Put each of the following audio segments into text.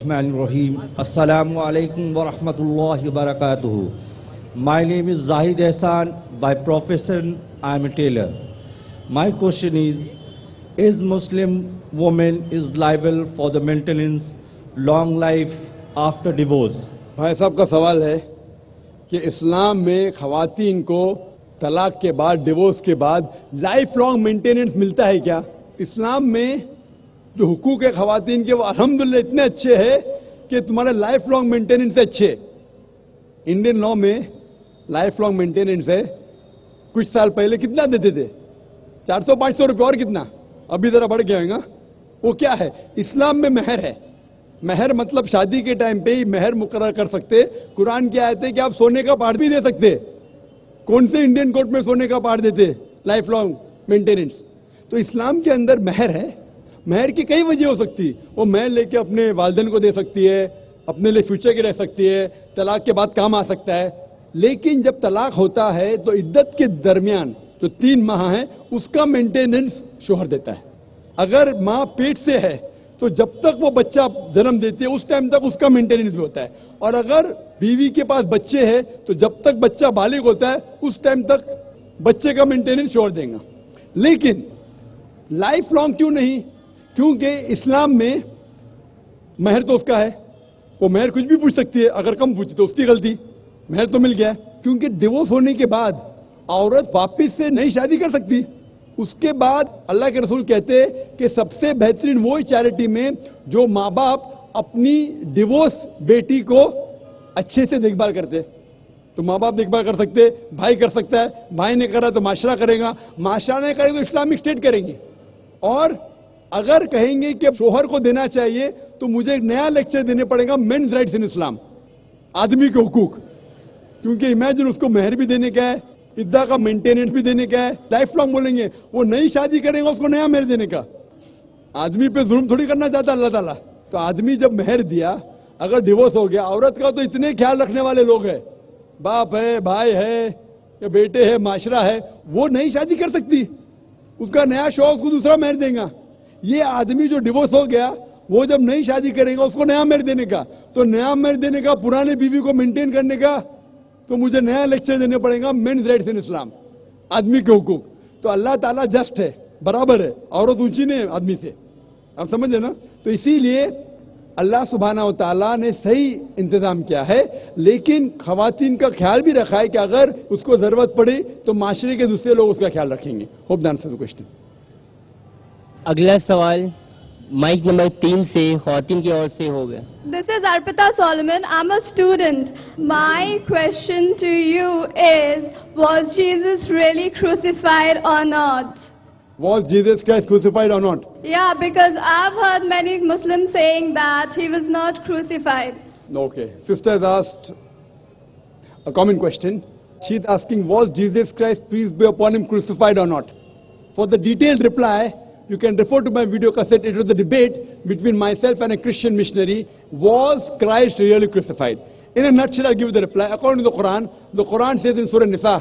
Rahim. Assalamu alaikum wa rahmatullahi wa barakatuhu. My name is Zahid Ehsan. By profession, I am a tailor. My question is Muslim woman is liable for the maintenance long life after divorce? بھائی صاحب کا سوال ہے کہ اسلام میں خواتین کو طلاق کے بعد ڈیورس کے بعد لائف لانگ مینٹیننس ملتا ہے کیا؟ اسلام میں جو حقوق ہے خواتین کے وہ الحمدللہ اتنے اچھے ہیں کہ تمہارا لائف لانگ مینٹیننس اچھے. انڈین لا میں لائف لانگ مینٹیننس ہے. کچھ سال پہلے کتنا دیتے تھے؟ 400-500 روپے اور کتنا؟ ابھی ذرا بڑھ گیا گا. وہ کیا ہے؟ اسلام میں مہر ہے. مہر مطلب شادی کے ٹائم پہ ہی مہر مقرر کر سکتے. قرآن کی آیت ہے کہ آپ سونے کا پارٹ بھی دے سکتے. کون سے انڈین کورٹ میں سونے کا پارٹ دیتے؟ Life long maintenance. تو اسلام کے اندر مہر ہے. مہر کی کئی وجہ ہو سکتی. وہ مہر لے کے اپنے والدین کو دے سکتی ہے, اپنے لیے فیوچر کی رہ سکتی ہے, طلاق کے بعد کام آ سکتا ہے. لیکن جب طلاق ہوتا ہے تو عدت کے درمیان جو 3 ماہ ہیں اس کا مینٹیننس شوہر دیتا ہے. اگر ماں پیٹ سے ہے تو جب تک وہ بچہ جنم دیتی ہے اس ٹائم تک اس کا مینٹیننس بھی ہوتا ہے. اور اگر بیوی کے پاس بچے ہیں تو جب تک بچہ بالغ ہوتا ہے اس ٹائم تک بچے کا مینٹیننس شوہر دیں گا. لیکن لائف لانگ کیوں نہیں؟ کیونکہ اسلام میں مہر تو اس کا ہے. وہ مہر کچھ بھی پوچھ سکتی ہے. اگر کم پوچھی تو اس کی غلطی. مہر تو مل گیا. کیونکہ ڈیورس ہونے کے بعد عورت واپس سے نئی شادی کر سکتی. اس کے بعد اللہ کے رسول کہتے کہ سب سے بہترین وہی چیریٹی میں جو ماں باپ اپنی ڈیورس بیٹی کو اچھے سے دیکھ بھال کرتے. تو ماں باپ دیکھ بھال کر سکتے, بھائی کر سکتا ہے, بھائی نے کرا تو معاشرہ کرے گا, معاشرہ نے کرے تو اسلامک اسٹیٹ کریں گے. اور اگر کہیں گے کہ شوہر کو دینا چاہیے تو مجھے ایک نیا لیکچر دینے پڑے گا مینز رائٹس ان اسلام, آدمی کے حقوق. کیونکہ امیجن اس کو مہر بھی دینے کا ہے, عدہ کا مینٹیننس بھی دینے کا ہے, لائف لانگ بولیں گے. وہ نئی شادی کریں گا اس کو نیا مہر دینے کا. آدمی پہ ظلم تھوڑی کرنا چاہتا اللہ تعالیٰ. تو آدمی جب مہر دیا, اگر ڈیورس ہو گیا, عورت کا تو اتنے خیال رکھنے والے لوگ ہیں, باپ ہے, بھائی ہے, یا بیٹے ہے, معاشرہ ہے, وہ نئی شادی کر سکتی. اس کا نیا شوہر اس کو دوسرا مہر دے گا. یہ آدمی جو ڈیورس ہو گیا وہ جب نئی شادی کرے گا اس کو نیا مہر دینے کا. تو نیا مہر دینے کا, پرانے بیوی کو مینٹین کرنے کا, تو مجھے نیا لیکچر دینے پڑے گا مینز رائٹس ان اسلام, آدمی کے حقوق. تو اللہ تعالیٰ جسٹ ہے, برابر ہے. عورت اونچی نہیں ہے آدمی سے. آپ سمجھے نا؟ تو اسی لیے اللہ سبحانہ و تعالیٰ نے صحیح انتظام کیا ہے. لیکن خواتین کا خیال بھی رکھا ہے کہ اگر اس کو ضرورت پڑی تو معاشرے کے دوسرے لوگ اس کا خیال رکھیں گے. Hope that answers the question. اگلا سوال مائک نمبر 3 سے خواتین کی اور سے ہوگا. This is Arpita Solomon. I'm a student. My question to you is, was Jesus really crucified or not? Was Jesus Christ crucified or not? Yeah, because I've heard many Muslims saying that he was not crucified. Okay. Sister has asked a common question. She's asking, was Jesus Christ, peace be upon him, crucified or not? For the detailed reply, you can refer to my video cassette. It was the debate between myself and a Christian missionary. Was Christ really crucified? In a nutshell, I'll give you the reply. According to the Quran says in Surah Nisa,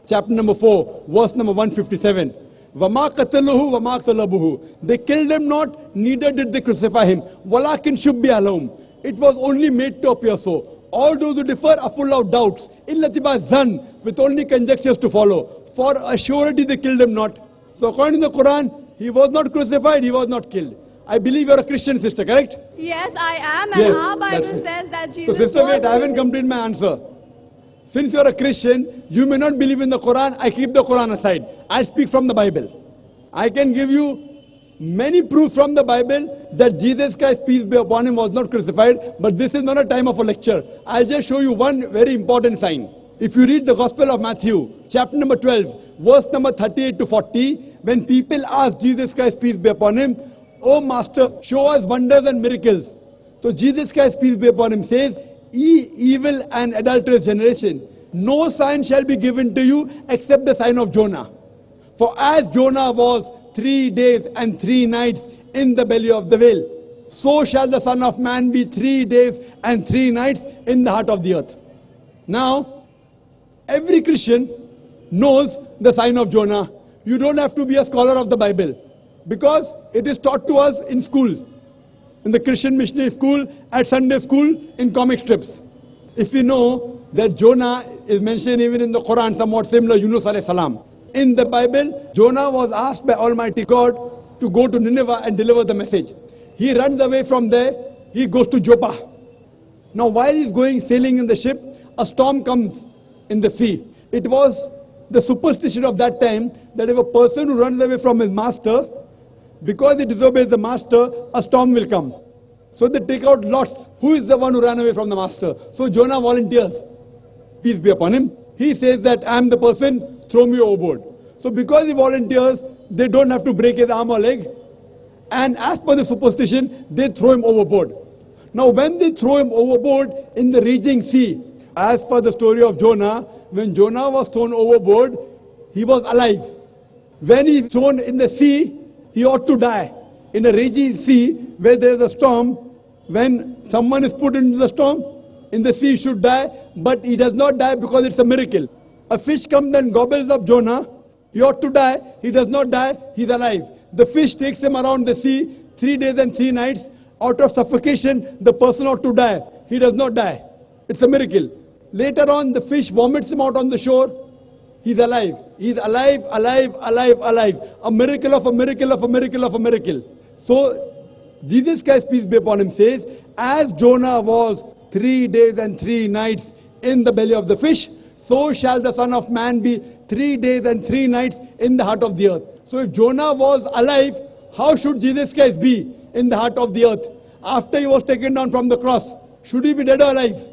chapter number 4, verse number 157, وَمَا قَتَلُهُ وَمَا اقْتَلَبُهُ. They killed him not, neither did they crucify him. وَلَكِنْ شُبِّهَ لَهُمْ. It was only made to appear so. All those who differ are full of doubts. إِلَّا تِبَا ظَنْ, with only conjectures to follow. For a surety they killed him not. So according to the Quran, he was not crucified, he was not killed. I believe you're a Christian sister, correct? Yes, I am. Yes, And our Bible that's it. says that Jesus So sister, was wait, I haven't completed my answer. Since you're a Christian, you may not believe in the Quran. I keep the Quran aside. I speak from the Bible. I can give you many proofs from the Bible that Jesus Christ, peace be upon him, was not crucified. But this is not a time of a lecture. I'll just show you one very important sign. If you read the Gospel of Matthew, chapter number 12, verse number 38 to 40, when people ask Jesus Christ, peace be upon him, "Oh Master, show us wonders and miracles." So Jesus Christ, peace be upon him, says, "Ye evil and adulterous generation, no sign shall be given to you except the sign of Jonah. For as Jonah was 3 days and 3 nights in the belly of the whale, so shall the Son of Man be 3 days and 3 nights in the heart of the earth." Now, every Christian knows the sign of Jonah. You don't have to be a scholar of the Bible because it is taught to us in school. in the Christian missionary school, at Sunday school, in comic strips. If you know that Jonah is mentioned even in the Quran, somewhat similar, Yunus alayhi salam. In the Bible, Jonah was asked by Almighty God to go to Nineveh and deliver the message. He runs away from there, he goes to Joppa. Now while he's going sailing in the ship, a storm comes in the sea. It was the superstition of that time that if a person who runs away from his master, because he disobeys the master, a storm will come. So they take out lots. Who is the one who ran away from the master? So Jonah volunteers. Peace be upon him. He says that I am the person, throw me overboard. So because he volunteers, they don't have to break his arm or leg. And as per the superstition, they throw him overboard. Now when they throw him overboard in the raging sea, as per the story of Jonah, when Jonah was thrown overboard, he was alive. When he is thrown in the sea, he ought to die. In a raging sea where there is a storm, when someone is put into the storm, in the sea he should die, but he does not die because it's a miracle. A fish comes and gobbles up Jonah, he ought to die, he does not die, he's alive. The fish takes him around the sea 3 days and 3 nights. Out of suffocation, the person ought to die. He does not die. It's a miracle. Later on, the fish vomits him out on the shore. He's alive. He's alive, alive, alive, alive. A miracle of a miracle of a miracle of a miracle. So, Jesus Christ, peace be upon him, says, as Jonah was 3 days and 3 nights in the belly of the fish, so shall the Son of Man be 3 days and 3 nights in the heart of the earth. So if Jonah was alive, how should Jesus Christ be in the heart of the earth? After he was taken down from the cross, should he be dead or alive?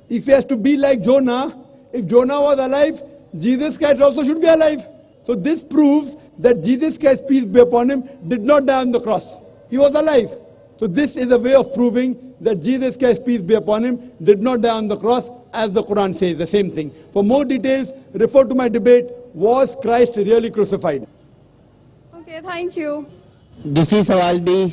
If he has to be like Jonah, if Jonah was alive, Jesus Christ also should be alive. So this proves that Jesus Christ, peace be upon him, did not die on the cross. He was alive. So this is a way of proving that Jesus Christ, peace be upon him, did not die on the cross, as the Quran says, the same thing. For more details, refer to my debate, was Christ really crucified? Okay, thank you. दूसरी सवाल भी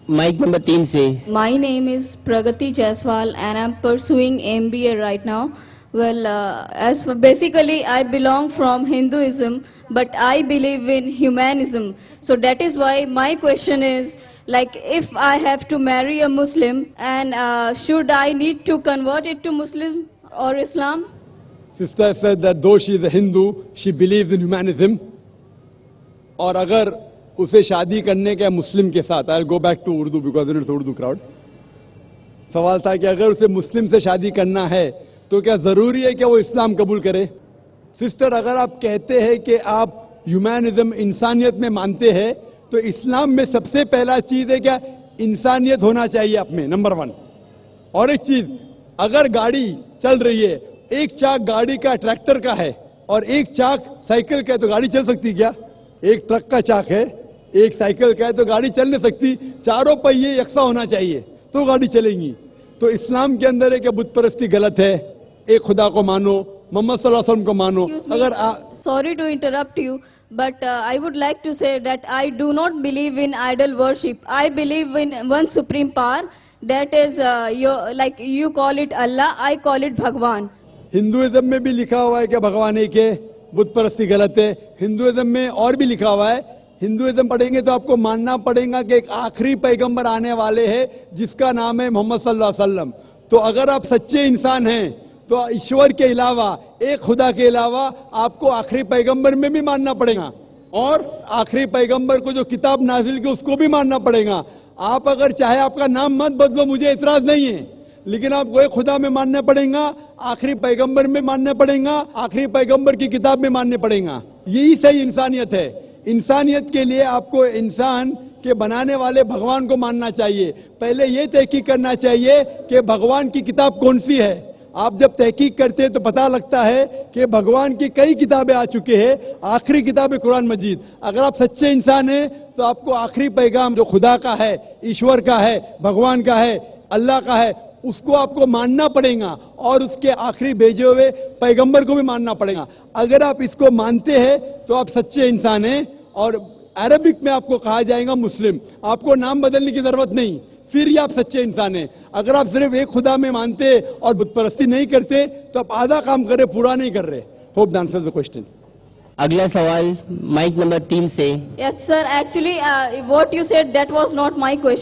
mic number 3 से. My name is Pragati Jaiswal and I'm pursuing MBA right now. Well, as for basically I belong from Hinduism, but I believe in humanism. So that is why my question is, like, if I have to marry a Muslim, and should I need to convert it to Muslim or Islam? Sister said that though she is a Hindu, she believes in humanism. और अगर उसे शादी करने के मुस्लिम के साथ, I'll go back to Urdu because it's Urdu crowd. सवाल था कि अगर उसे मुस्लिम से शादी करना है तो क्या जरूरी है कि वो इस्लाम कबूल करे? सिस्टर, अगर आप कहते हैं कि आप ह्यूमैनिज्म, इंसानियत में मानते हैं, तो इस्लाम में सबसे पहला चीज है क्या? इंसानियत होना चाहिए आप में, नंबर 1. और एक चीज, अगर गाड़ी चल रही है, एक चाक गाड़ी का ट्रैक्टर का है और एक चाक साइकिल का है, तो गाड़ी चल सकती क्या? एक ट्रक का चाक है, एक साइकिल का है, तो गाड़ी चल नहीं सकती. चारों पहिए यकसा होना चाहिए तो गाड़ी चलेगी. तो इस्लाम के अंदर है कि बुत परस्ती गलत है, एक खुदा को मानो, मोहम्मद सल्लल्लाहु अलैहि वसल्लम को मानो. अगर Sorry to interrupt you, but I would like to say that I do not believe in idol worship. I believe in one supreme power, that is like you call it Allah, I call it Bhagwan. Hinduism में भी लिखा हुआ है कि भगवान एक है, बुत परस्ती गलत है. हिंदुइज्म में और भी लिखा हुआ है. हिंदुइज्म पढ़ेंगे तो आपको मानना पड़ेगा कि एक आखिरी पैगंबर आने वाले हैं जिसका नाम है मोहम्मद सल्लल्लाहु अलैहि वसल्लम. तो अगर आप सच्चे इंसान हैं तो ईश्वर के अलावा, एक खुदा के अलावा आपको आखिरी पैगंबर में भी मानना पड़ेगा, और आखिरी पैगंबर को जो किताब नाजिल की उसको भी मानना पड़ेगा. आप अगर चाहे आपका नाम मत बदलो, मुझे इतराज नहीं है, लेकिन आपको एक खुदा में मानना पड़ेगा, आखिरी पैगंबर में मानना पड़ेगा, आखिरी पैगंबर की किताब में मानना पड़ेगा. यही सही इंसानियत है. इंसानियत के लिए आपको इंसान के बनाने वाले भगवान को मानना चाहिए. पहले ये तहकीक करना चाहिए कि भगवान की किताब कौन सी है. आप जब तहकीक करते हैं तो पता लगता है कि भगवान की कई किताबें आ चुके हैं. आखिरी किताब है कुरान मजीद. अगर आप सच्चे इंसान हैं तो आपको आखिरी पैगाम जो खुदा का है, ईश्वर का है, भगवान का है, अल्लाह का है, उसको आपको मानना पड़ेगा, और उसके आखिरी भेजे हुए पैगंबर को भी मानना पड़ेगा. अगर आप इसको मानते हैं तो आप सच्चे इंसान हैं. और अरबिक में आपको कहा जाएगा मुस्लिम. आपको नाम बदलने की जरूरत नहीं, फिर ही आप सच्चे इंसान हैं. अगर आप सिर्फ एक खुदा में मानते और बुत परस्ती नहीं करते तो आप आधा काम कर रहे, पूरा नहीं कर रहे. Hope that answers the question. अगला सवाल माइक नंबर 3 से. Yes, sir. Actually, what you said, that was not my question.